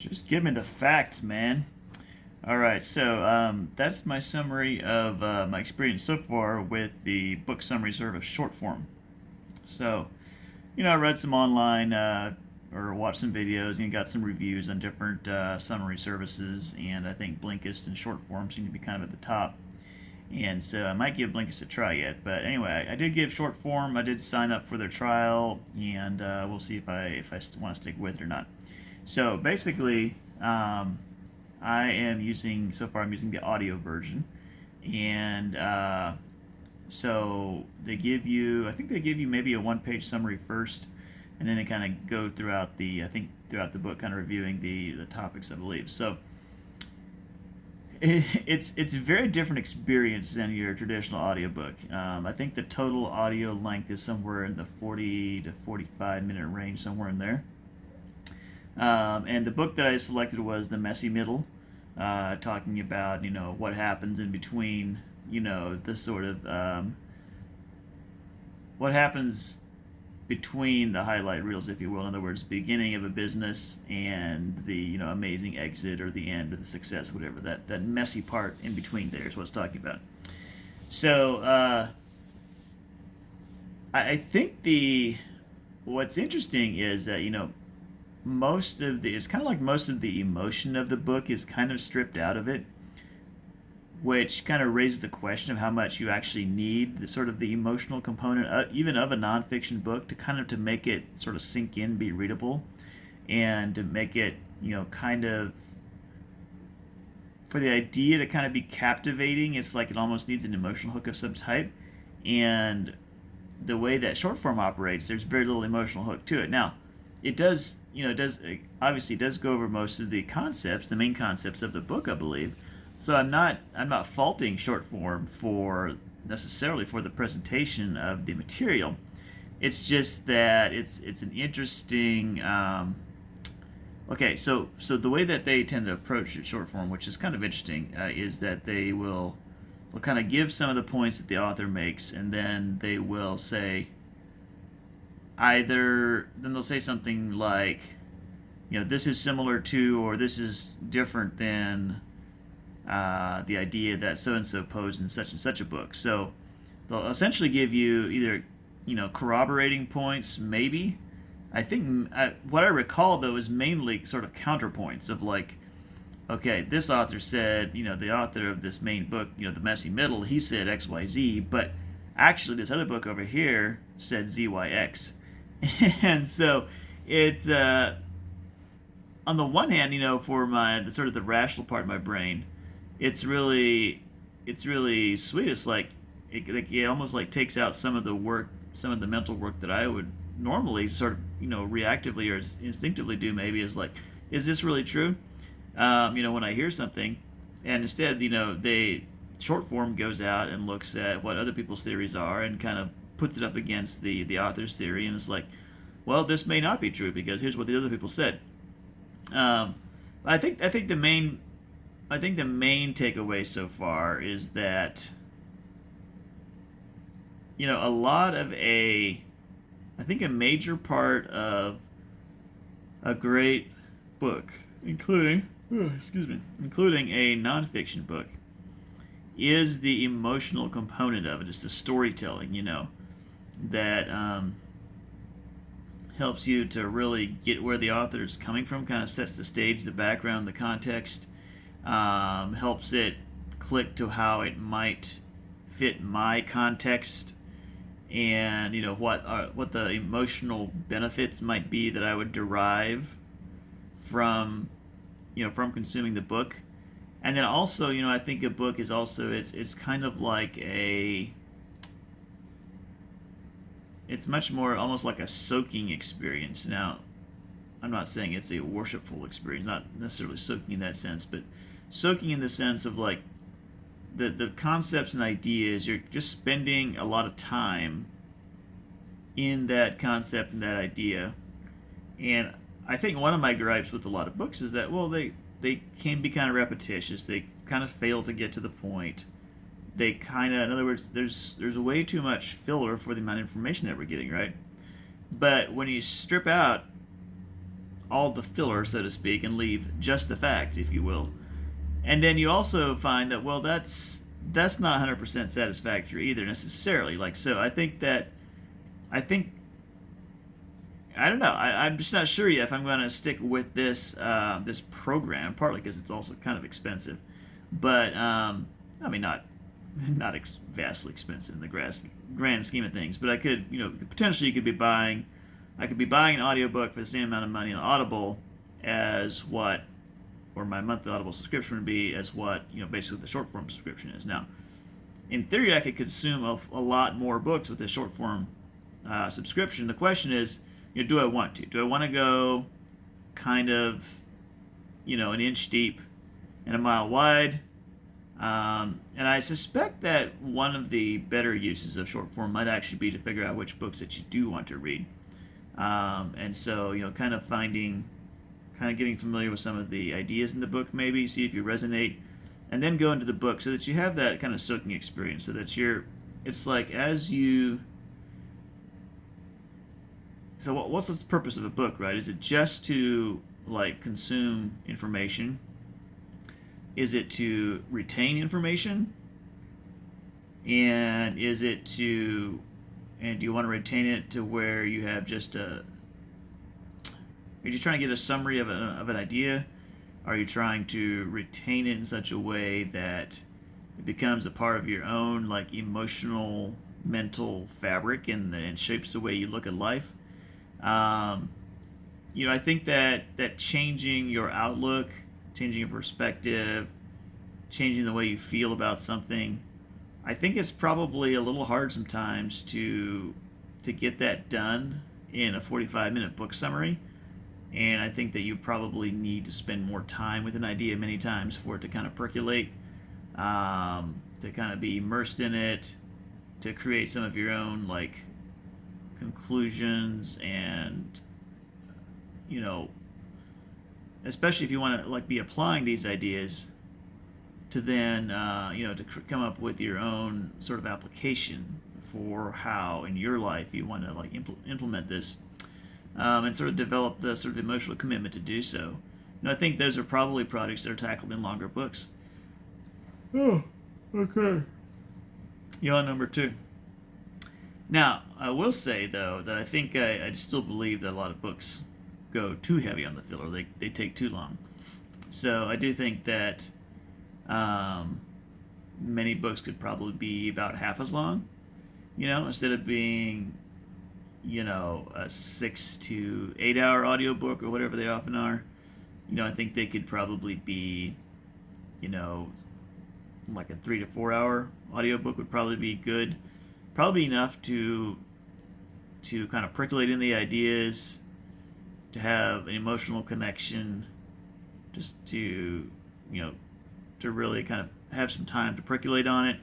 Just give me the facts, man. All right, so that's my summary of my experience so far with the book summary service short form. So, I read some online or watched some videos and got some reviews on different summary services, and I think Blinkist and short form seem to be kind of at the top. And so I might give Blinkist a try yet. But anyway, I did give short form. I did sign up for their trial, and we'll see if I want to stick with it or not. So basically, I am using so far. I'm using the audio version, and so they give you. I think they give you maybe a one-page summary first, and then they kind of go throughout the. I think throughout the book, kind of reviewing the topics, I believe. So it's a very different experience than your traditional audiobook. I think the total audio length is somewhere in the 40 to 45 minute range, somewhere in there. And the book that I selected was The Messy Middle, talking about what happens in between the sort of what happens between the highlight reels, if you will. In other words, beginning of a business and the amazing exit or the end or the success, whatever that messy part in between there is what it's talking about. So I think the what's interesting is that most of the it's kind of like most of the emotion of the book is kind of stripped out of it, which kind of raises the question of how much you actually need the sort of the emotional component, even of a nonfiction book, to kind of to make it sort of sink in, be readable, and to make it kind of for the idea to kind of be captivating. It's like it almost needs an emotional hook of some type, and the way that short form operates, there's very little emotional hook to it. Now, it does, it does obviously it does go over most of the concepts, the main concepts of the book, I believe. So I'm not faulting short form for necessarily for the presentation of the material. It's just that it's an interesting. Okay, so the way that they tend to approach it, short form, which is kind of interesting, is that will kind of give some of the points that the author makes, and then they will say then they'll say something like, this is similar to, or this is different than the idea that so and so posed in such and such a book. So they'll essentially give you either corroborating points, maybe. I think what I recall though is mainly sort of counterpoints of like, okay, this author said, the author of this main book, The Messy Middle, he said X Y Z, but actually this other book over here said Z Y X, and so it's on the one hand, for the sort of the rational part of my brain, it's really sweet. It's like it almost like takes out some of the work, some of the mental work that I would normally sort of reactively or instinctively do. Maybe is like, is this really true? When I hear something, and instead, they short form goes out and looks at what other people's theories are and kind of puts it up against the author's theory, and it's like, well, this may not be true because here's what the other people said. Um, I think the main takeaway so far is that a lot of I think a major part of a great book, including a nonfiction book, is the emotional component of it. It's the storytelling, that helps you to really get where the author is coming from, kind of sets the stage, the background, the context, helps it click to how it might fit my context, and what the emotional benefits might be that I would derive from from consuming the book. And then also, I think a book is also it's kind of like it's much more almost like a soaking experience. Now, I'm not saying it's a worshipful experience, not necessarily soaking in that sense, but soaking in the sense of like the concepts and ideas. You're just spending a lot of time in that concept and that idea. And I think one of my gripes with a lot of books is that, well, they can be kind of repetitious. They kind of fail to get to the point. They kind of, in other words, there's way too much filler for the amount of information that we're getting, right? But when you strip out all the filler, so to speak, and leave just the facts, if you will. And then you also find that, well, that's not 100% satisfactory either necessarily. Like, so I think I don't know. I'm just not sure yet if I'm going to stick with this program, partly because it's also kind of expensive, but I mean not vastly expensive in the grand scheme of things. But I could, potentially I could be buying an audiobook for the same amount of money on Audible as what, or my monthly Audible subscription would be as what, basically the short form subscription is. Now, in theory, I could consume a lot more books with a short form subscription. The question is, do I want to? Do I want to go kind of, an inch deep and a mile wide? And I suspect that one of the better uses of short form might actually be to figure out which books that you do want to read. And so, kind of getting familiar with some of the ideas in the book, maybe see if you resonate, and then go into the book so that you have that kind of soaking experience, so that it's like as you. So what's the purpose of a book, right? Is it just to consume information? Is it to retain information? And do you want to retain it to where you have just are you trying to get a summary of an idea? Are you trying to retain it in such a way that it becomes a part of your own emotional, mental fabric and shapes the way you look at life? I think that changing your outlook, changing your perspective, changing the way you feel about something, I think it's probably a little hard sometimes to get that done in a 45-minute book summary. And I think that you probably need to spend more time with an idea many times for it to kind of percolate, to kind of be immersed in it, to create some of your own conclusions, and especially if you want to be applying these ideas to then come up with your own sort of application for how in your life you want to implement this, and sort of develop the sort of emotional commitment to do so. I think those are probably projects that are tackled in longer books. Oh, okay. Yawn number 2. Now, I will say, though, that I think I still believe that a lot of books go too heavy on the filler. They take too long. So I do think that many books could probably be about half as long, instead of being, a 6 to 8 hour audiobook or whatever they often are. I think they could probably be, like a 3 to 4 hour audiobook would probably be good. Probably enough to kind of percolate in the ideas, to have an emotional connection, just to to really kind of have some time to percolate on it,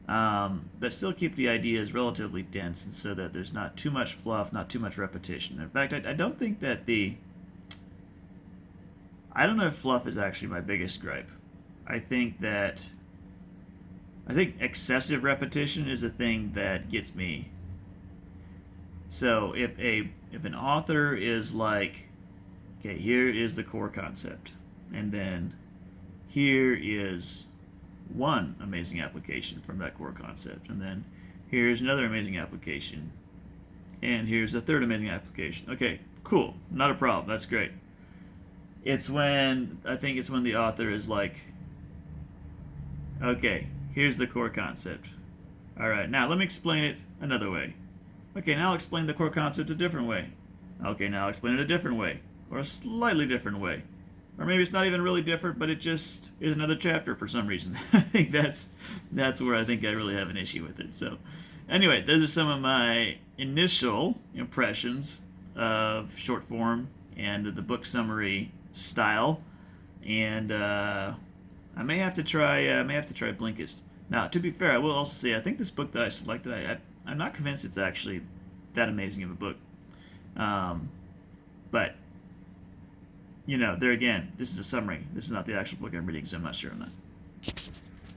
but still keep the ideas relatively dense, and so that there's not too much fluff, not too much repetition. In fact, I don't think that I don't know if fluff is actually my biggest gripe. I think excessive repetition is the thing that gets me. So if an author is like, okay, here is the core concept, and then here is one amazing application from that core concept, and then here's another amazing application, and here's a third amazing application. Okay, cool, not a problem, that's great. I think it's when the author is like, okay, here's the core concept. All right, now let me explain it another way. Okay, now I'll explain the core concept a different way. Okay, now I'll explain it a different way, or a slightly different way. Or maybe it's not even really different, but it just is another chapter for some reason. I think that's where I think I really have an issue with it. So anyway, those are some of my initial impressions of short form and the book summary style. And I may have to try Blinkist. Now, to be fair, I will also say I think this book that I selected, I'm not convinced it's actually that amazing of a book. But there again, this is a summary. This is not the actual book I'm reading, so I'm not sure on that.